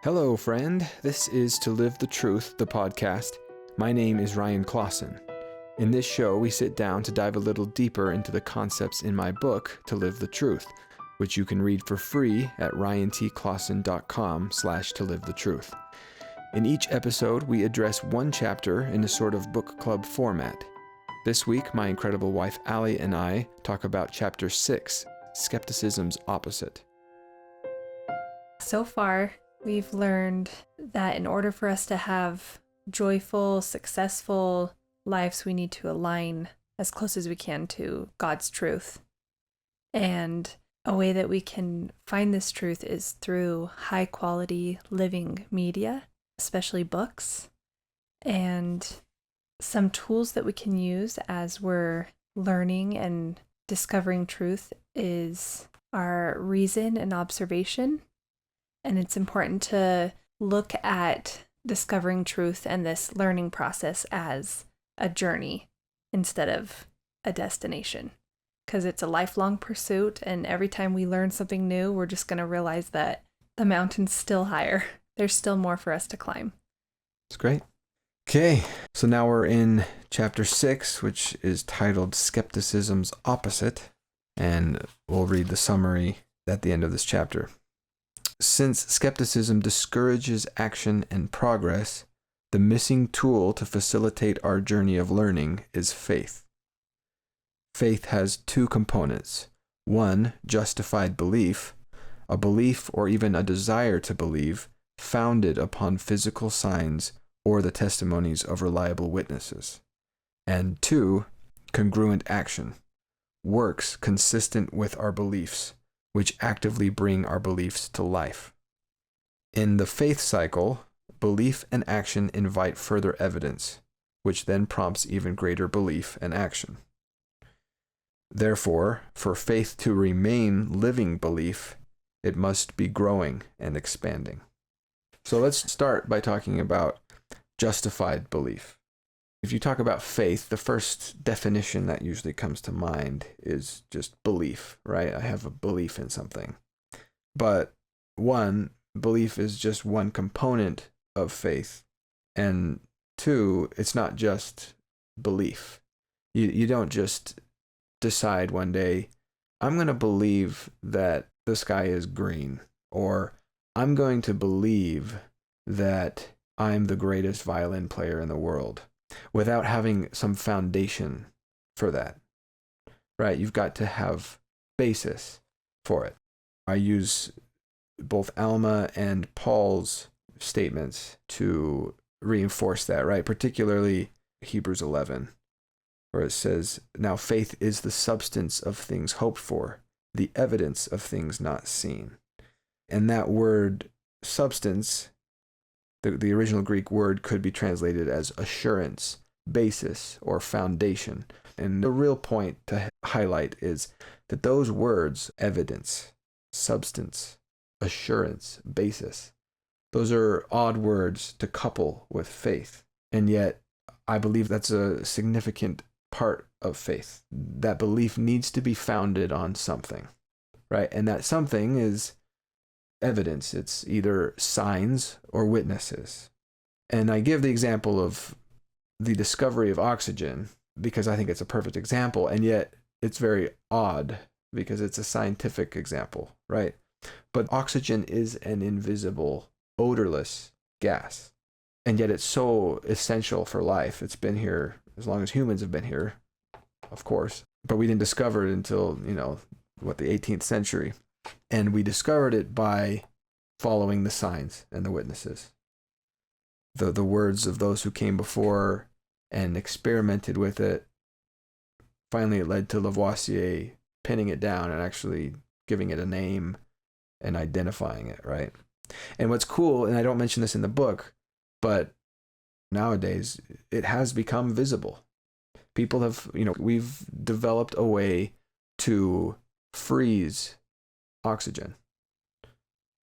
Hello, friend. This is To Live the Truth, the podcast. My name is Ryan Clawson. In this show, we sit down to dive a little deeper into the concepts in my book, To Live the Truth, which you can read for free at ryantclawson.com/tolivethetruth. In each episode, we address one chapter in a sort of book club format. This week, my incredible wife Allie and I talk about Chapter 6, Skepticism's Opposite. So far, we've learned that in order for us to have joyful, successful lives, we need to align as close as we can to God's truth. And a way that we can find this truth is through high quality living media, especially books, and some tools that we can use as we're learning and discovering truth is our reason and observation. And it's important to look at discovering truth and this learning process as a journey instead of a destination, because it's a lifelong pursuit. And every time we learn something new, we're just going to realize that the mountain's still higher. There's still more for us to climb. It's great. Okay, so now we're in Chapter 6, which is titled Skepticism's Opposite, and we'll read the summary at the end of this chapter. Since skepticism discourages action and progress, the missing tool to facilitate our journey of learning is faith. Faith has two components. One, justified belief, a belief or even a desire to believe, founded upon physical signs or the testimonies of reliable witnesses. And two, congruent action, works consistent with our beliefs, which actively bring our beliefs to life. In the faith cycle, belief and action invite further evidence, which then prompts even greater belief and action. Therefore, for faith to remain living belief, it must be growing and expanding. So let's start by talking about justified belief. If you talk about faith, the first definition that usually comes to mind is just belief, right? I have a belief in something. But one, belief is just one component of faith. And two, it's not just belief. You don't just decide one day, I'm going to believe that the sky is green, or I'm going to believe that I'm the greatest violin player in the world, without having some foundation for that, right? You've got to have basis for it. I use both Alma and Paul's statements to reinforce that, right? Particularly Hebrews 11, where it says, now faith is the substance of things hoped for, the evidence of things not seen. And that word substance, the original Greek word could be translated as assurance, basis, or foundation. And the real point to highlight is that those words, evidence, substance, assurance, basis, those are odd words to couple with faith. And yet, I believe that's a significant part of faith. That belief needs to be founded on something, right? And that something is evidence. It's either signs or witnesses. And I give the example of the discovery of oxygen because I think it's a perfect example, and yet it's very odd because it's a scientific example, right? But oxygen is an invisible, odorless gas, and yet it's so essential for life. It's been here as long as humans have been here, of course, but we didn't discover it until, the 18th century. And we discovered it by following the signs and the witnesses. The words of those who came before and experimented with it. Finally, it led to Lavoisier pinning it down and actually giving it a name and identifying it, right? And what's cool, and I don't mention this in the book, but nowadays it has become visible. People have, we've developed a way to freeze oxygen.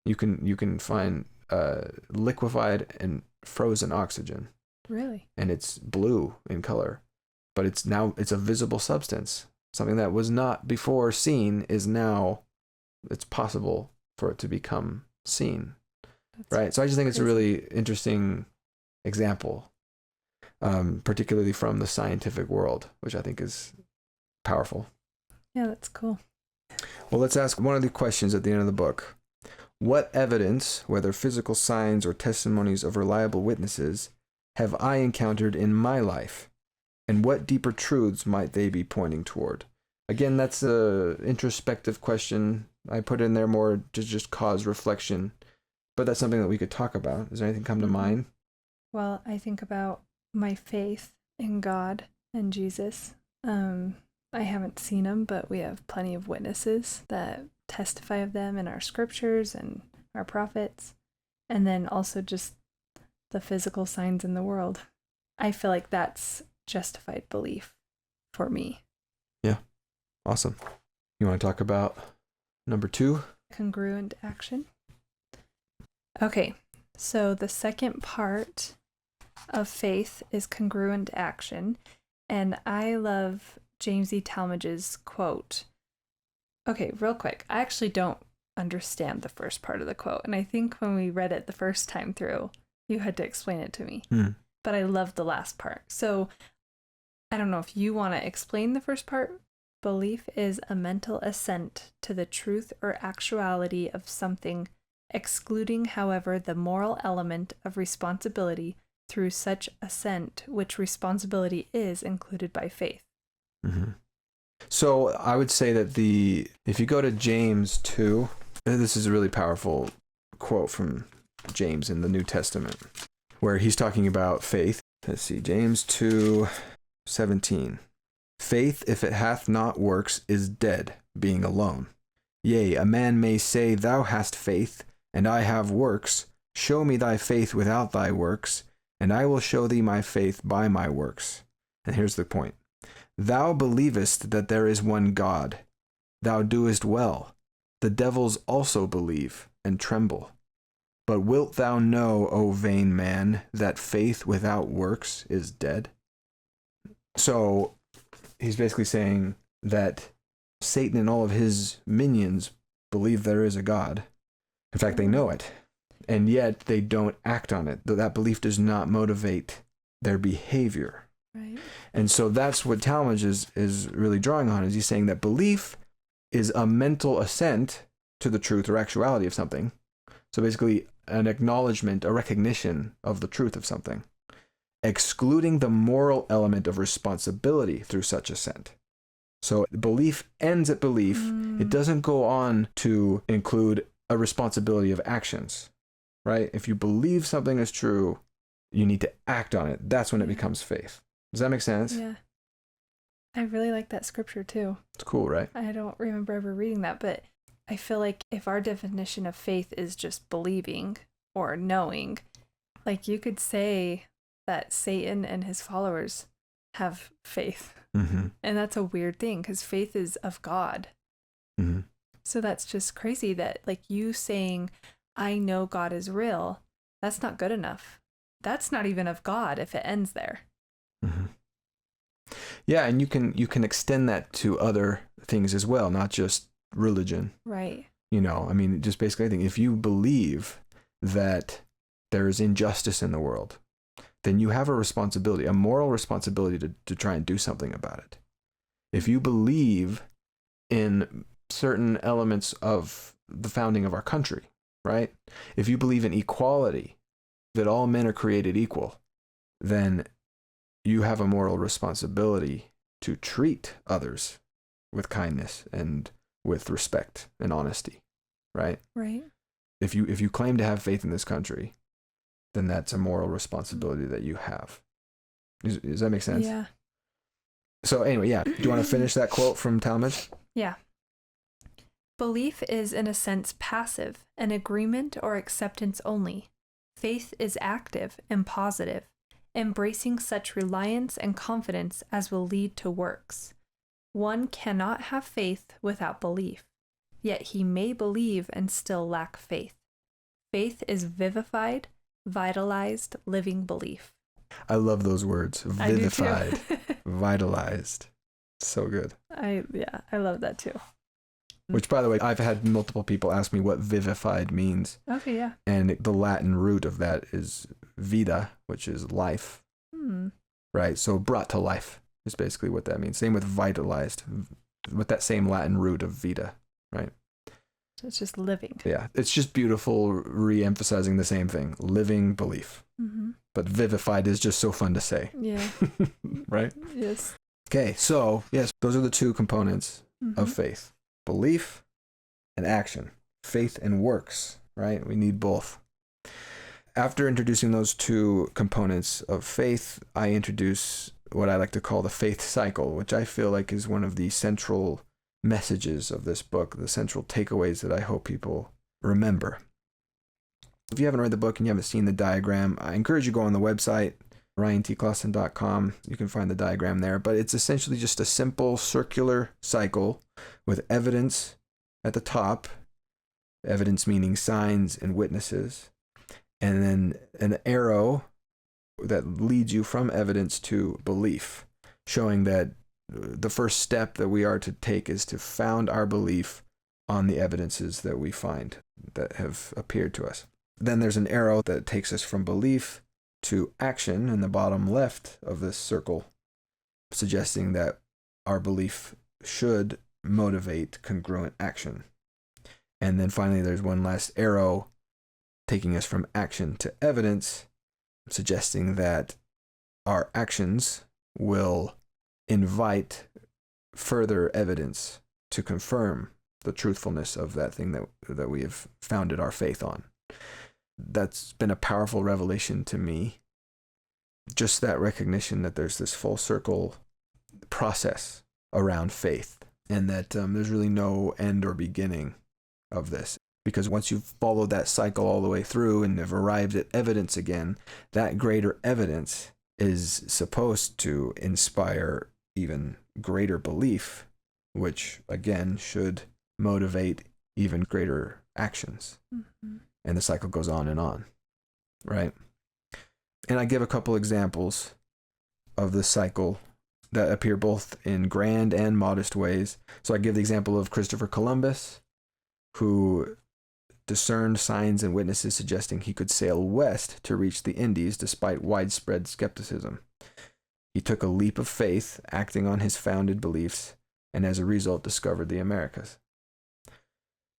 You can find liquefied and frozen oxygen. Really? And it's blue in color, but it's a visible substance. Something that was not before seen is now, it's possible for it to become seen. right? So I just think it's a crazy. really interesting example, particularly from the scientific world, which I think is powerful. Yeah, that's cool. Well, let's ask one of the questions at the end of the book. What evidence, whether physical signs or testimonies of reliable witnesses, have I encountered in my life? And what deeper truths might they be pointing toward? Again, that's a introspective question. I put in there more to just cause reflection, but that's something that we could talk about. Does anything come to mind? Well, I think about my faith in God and Jesus. I haven't seen them, but we have plenty of witnesses that testify of them in our scriptures and our prophets. And then also just the physical signs in the world. I feel like that's justified belief for me. Yeah. Awesome. You want to talk about number 2? Congruent action. Okay, so the second part of faith is congruent action. And I love James E. Talmage's quote. Okay, real quick. I actually don't understand the first part of the quote. And I think when we read it the first time through, you had to explain it to me. But I love the last part. So I don't know if you want to explain the first part. Belief is a mental assent to the truth or actuality of something, excluding, however, the moral element of responsibility through such assent, which responsibility is included by faith. Mm-hmm. So I would say that if you go to James 2, this is a really powerful quote from James in the New Testament, where he's talking about faith. Let's see, James 2:17. Faith, if it hath not works, is dead, being alone. Yea, a man may say, Thou hast faith, and I have works. Show me thy faith without thy works, and I will show thee my faith by my works. And here's the point. Thou believest that there is one God. Thou doest well. The devils also believe and tremble. But wilt thou know, O vain man, that faith without works is dead? So he's basically saying that Satan and all of his minions believe there is a God. In fact, they know it. And yet they don't act on it. That belief does not motivate their behavior. Right. And so that's what Talmage is really drawing on, is he's saying that belief is a mental assent to the truth or actuality of something. So basically an acknowledgement, a recognition of the truth of something, excluding the moral element of responsibility through such assent. So belief ends at belief. It doesn't go on to include a responsibility of actions, right? If you believe something is true, you need to act on it. That's when it becomes faith. Does that make sense? Yeah. I really like that scripture too. It's cool, right? I don't remember ever reading that, but I feel like if our definition of faith is just believing or knowing, like you could say that Satan and his followers have faith. Mm-hmm. And that's a weird thing because faith is of God. Mm-hmm. So that's just crazy that like you saying, I know God is real, that's not good enough. That's not even of God if it ends there. Mm-hmm. Yeah, and you can extend that to other things as well, not just religion. Right. You know, I mean, just basically anything. If you believe that there is injustice in the world, then you have a responsibility, a moral responsibility to try and do something about it. If you believe in certain elements of the founding of our country, right? If you believe in equality, that all men are created equal, then you have a moral responsibility to treat others with kindness and with respect and honesty, right? Right. If you claim to have faith in this country, then that's a moral responsibility that you have. Does that make sense? Yeah. So anyway, yeah. Do you want to finish that quote from Talmage? Yeah. Belief is, in a sense, passive, an agreement or acceptance only. Faith is active and positive, embracing such reliance and confidence as will lead to works. One cannot have faith without belief, yet he may believe and still lack faith. Faith is vivified, vitalized, living belief. I love those words. Vivified, I do too. vitalized. So good. I love that too. Which, by the way, I've had multiple people ask me what vivified means. Okay, yeah. And the Latin root of that is vita, which is life. Right? So brought to life is basically what that means. Same with vitalized, with that same Latin root of vita, right? So it's just living. Yeah. It's just beautiful re-emphasizing the same thing, living belief. But vivified is just so fun to say. Yeah. Right? Yes. Okay, so yes, those are the two components of faith: belief and action, faith and works, right? We need both. After introducing those two components of faith, I introduce what I like to call the faith cycle, which I feel like is one of the central messages of this book, the central takeaways that I hope people remember. If you haven't read the book and you haven't seen the diagram, I encourage you to go on the website, ryantclawson.com. You can find the diagram there, but it's essentially just a simple circular cycle with evidence at the top, evidence meaning signs and witnesses, and then an arrow that leads you from evidence to belief, showing that the first step that we are to take is to found our belief on the evidences that we find that have appeared to us. Then there's an arrow that takes us from belief to action in the bottom left of this circle, suggesting that our belief should motivate congruent action. And then finally, there's one last arrow taking us from action to evidence, suggesting that our actions will invite further evidence to confirm the truthfulness of that thing that we have founded our faith on. That's been a powerful revelation to me. Just that recognition that there's this full circle process around faith, and that there's really no end or beginning of this. Because once you've followed that cycle all the way through and have arrived at evidence again, that greater evidence is supposed to inspire even greater belief, which again should motivate even greater actions. And the cycle goes on, right? And I give a couple examples of the cycle that appear both in grand and modest ways. So I give the example of Christopher Columbus, who discerned signs and witnesses suggesting he could sail west to reach the Indies despite widespread skepticism. He took a leap of faith, acting on his founded beliefs, and as a result discovered the Americas.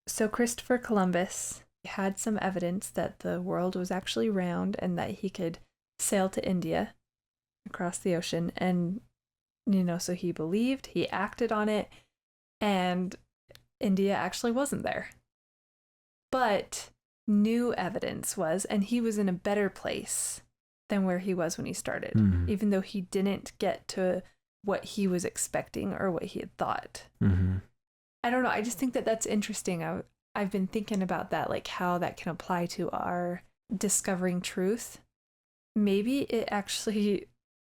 So Christopher Columbus had some evidence that the world was actually round and that he could sail to India across the ocean. And, so he believed, he acted on it, and India actually wasn't there. But new evidence was, and he was in a better place than where he was when he started, even though he didn't get to what he was expecting or what he had thought. I don't know. I just think that that's interesting. I've been thinking about that, like how that can apply to our discovering truth. Maybe it actually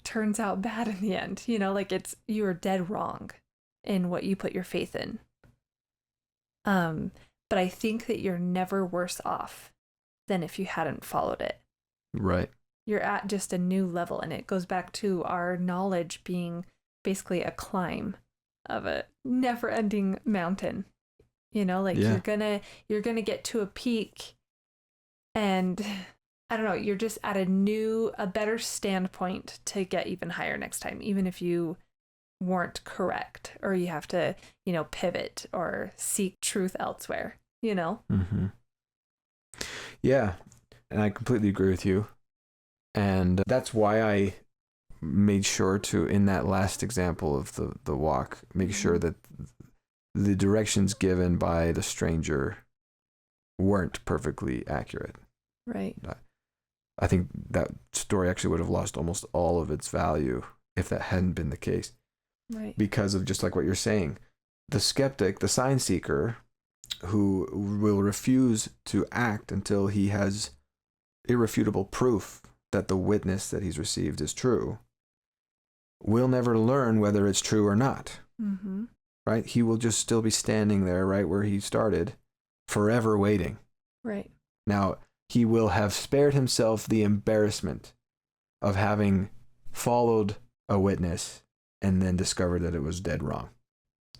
turns out bad in the end, like you are dead wrong in what you put your faith in. But I think that you're never worse off than if you hadn't followed it. Right. You're at just a new level, and it goes back to our knowledge being basically a climb of a never-ending mountain. You're gonna get to a peak, and I don't know, you're just at a better standpoint to get even higher next time, even if you weren't correct, or you have to, pivot or seek truth elsewhere, Yeah, and I completely agree with you. And that's why I made sure to, in that last example of the walk, make sure that the directions given by the stranger weren't perfectly accurate. Right. I think that story actually would have lost almost all of its value if that hadn't been the case. Right. Because of just like what you're saying, the skeptic, the sign seeker, who will refuse to act until he has irrefutable proof that the witness that he's received is true, will never learn whether it's true or not. Right? He will just still be standing there right where he started, forever waiting. Right. Now, he will have spared himself the embarrassment of having followed a witness and then discovered that it was dead wrong.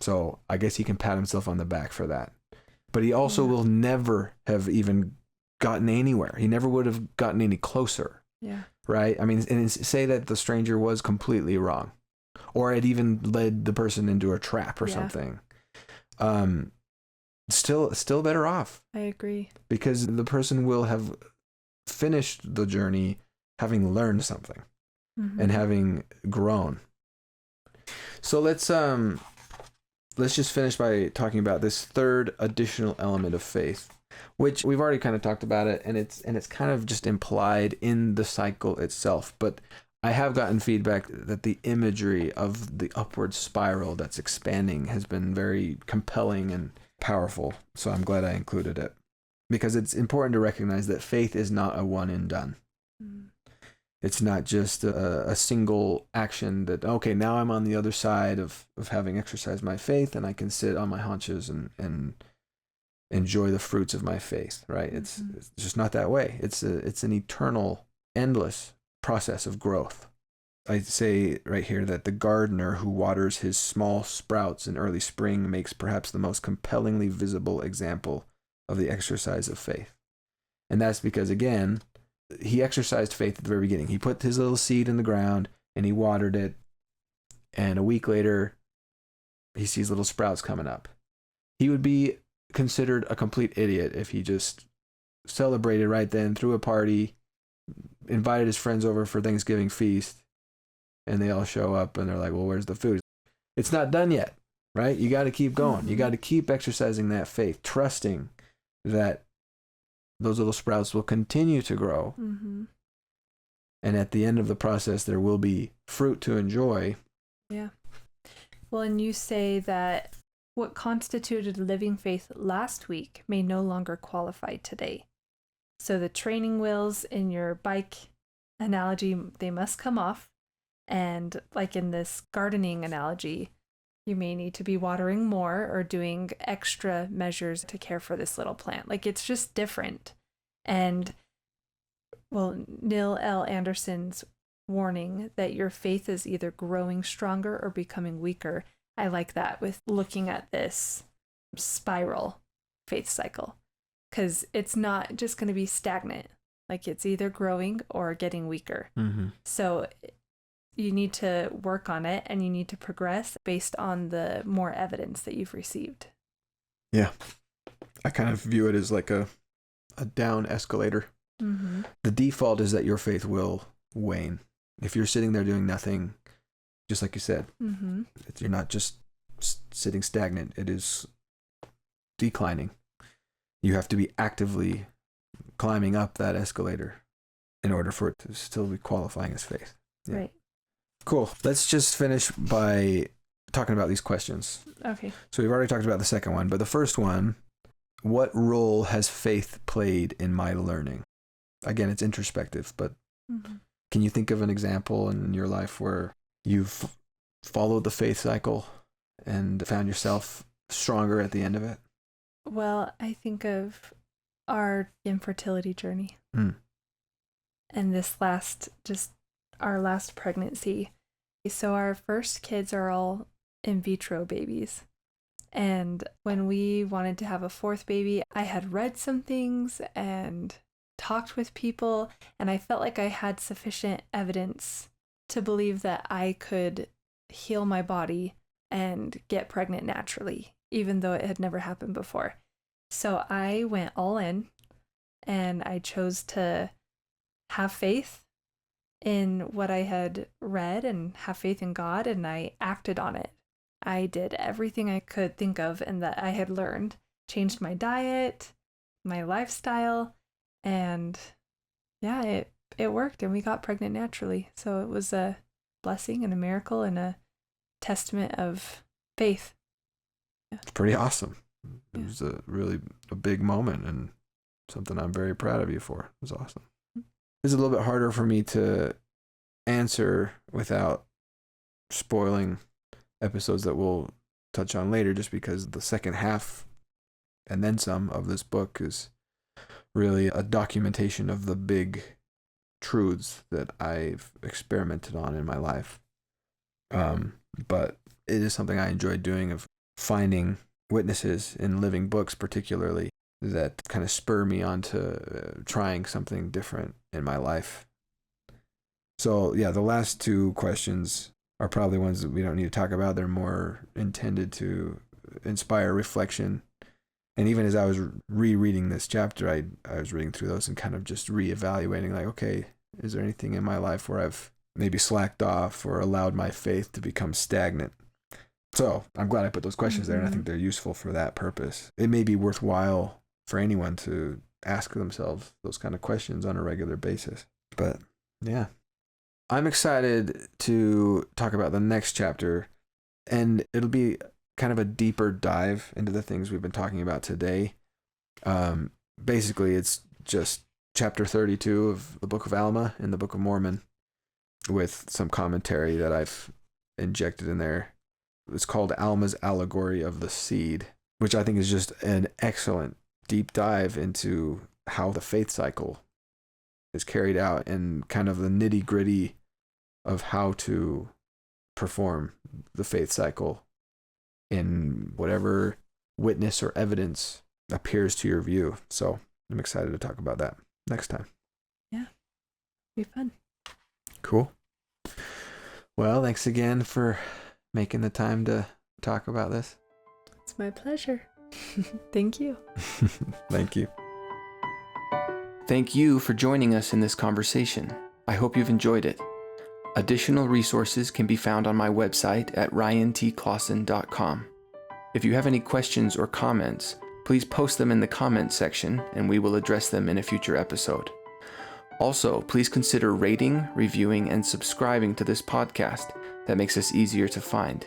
So I guess he can pat himself on the back for that. But he also Yeah. will never have even gotten anywhere. He never would have gotten any closer. Yeah. Right? I mean, and say that the stranger was completely wrong, or it even led the person into a trap or Yeah. something. Still better off, I agree. because the person will have finished the journey having learned something and having grown. So let's just finish by talking about this third additional element of faith, which we've already kind of talked about it, and it's kind of just implied in the cycle itself. But I have gotten feedback that the imagery of the upward spiral that's expanding has been very compelling and powerful. So I'm glad I included it, because it's important to recognize that faith is not a one and done. It's not just a single action that, okay, now I'm on the other side of having exercised my faith and I can sit on my haunches and enjoy the fruits of my faith, right? It's just not that way. It's an eternal, endless process of growth. I say right here that the gardener who waters his small sprouts in early spring makes perhaps the most compellingly visible example of the exercise of faith. And that's because, again, he exercised faith at the very beginning. He put his little seed in the ground and he watered it. And a week later, he sees little sprouts coming up. He would be considered a complete idiot if he just celebrated right then, threw a party, invited his friends over for Thanksgiving feast, and they all show up and they're like, well, where's the food? It's not done yet, right? You got to keep going. You got to keep exercising that faith, trusting that those little sprouts will continue to grow. And at the end of the process, there will be fruit to enjoy. Yeah. Well, and you say that what constituted living faith last week may no longer qualify today. So the training wheels in your bike analogy, they must come off. And like in this gardening analogy, you may need to be watering more or doing extra measures to care for this little plant. Like, it's just different. And, well, Neil L. Anderson's warning that your faith is either growing stronger or becoming weaker, I like that with looking at this spiral faith cycle, because it's not just going to be stagnant. Like, it's either growing or getting weaker. So you need to work on it and you need to progress based on the more evidence that you've received. Yeah. I kind of view it as like a down escalator. The default is that your faith will wane. If you're sitting there doing nothing, just like you said, you're not just sitting stagnant. It is declining. You have to be actively climbing up that escalator in order for it to still be qualifying as faith. Yeah. Right. Cool. Let's just finish by talking about these questions. Okay. So we've already talked about the second one, but the first one, what role has faith played in my learning? Again, it's introspective, but can you think of an example in your life where you've followed the faith cycle and found yourself stronger at the end of it? Well, I think of our infertility journey. And this our last pregnancy. So our first kids are all in vitro babies. And when we wanted to have a fourth baby, I had read some things and talked with people, and I felt like I had sufficient evidence to believe that I could heal my body and get pregnant naturally, even though it had never happened before. So I went all in and I chose to have faith in what I had read and have faith in God, and I acted on it. I did everything I could think of and that I had learned, changed my diet, my lifestyle, and yeah, it worked and we got pregnant naturally. So it was a blessing and a miracle and a testament of faith. It's pretty awesome. It was a big moment and something I'm very proud of you for. It was awesome. It's a little bit harder for me to answer without spoiling episodes that we'll touch on later, just because the second half and then some of this book is really a documentation of the big truths that I've experimented on in my life. But it is something I enjoyed doing, of finding witnesses in living books, particularly, that kind of spur me on to trying something different in my life. So yeah, the last two questions are probably ones that we don't need to talk about. They're more intended to inspire reflection. And even as I was rereading this chapter, I was reading through those and kind of just reevaluating, like, okay, is there anything in my life where I've maybe slacked off or allowed my faith to become stagnant? So I'm glad I put those questions there, and I think they're useful for that purpose. It may be worthwhile for anyone to ask themselves those kind of questions on a regular basis. But yeah, I'm excited to talk about the next chapter, and it'll be kind of a deeper dive into the things we've been talking about today. Basically, it's just chapter 32 of the Book of Alma in the Book of Mormon, with some commentary that I've injected in there. It's called Alma's Allegory of the Seed, which I think is just an excellent deep dive into how the faith cycle is carried out and kind of the nitty-gritty of how to perform the faith cycle in whatever witness or evidence appears to your view. So I'm excited to talk about that next time. Yeah, be fun. Cool. Well, thanks again for making the time to talk about this. It's my pleasure. Thank you. Thank you. Thank you for joining us in this conversation. I hope you've enjoyed it. Additional resources can be found on my website at ryantclawson.com. If you have any questions or comments, please post them in the comments section and we will address them in a future episode. Also, please consider rating, reviewing, and subscribing to this podcast. That makes us easier to find.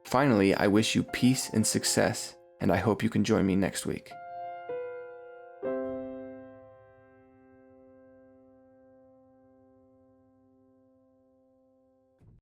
Finally, I wish you peace and success, and I hope you can join me next week.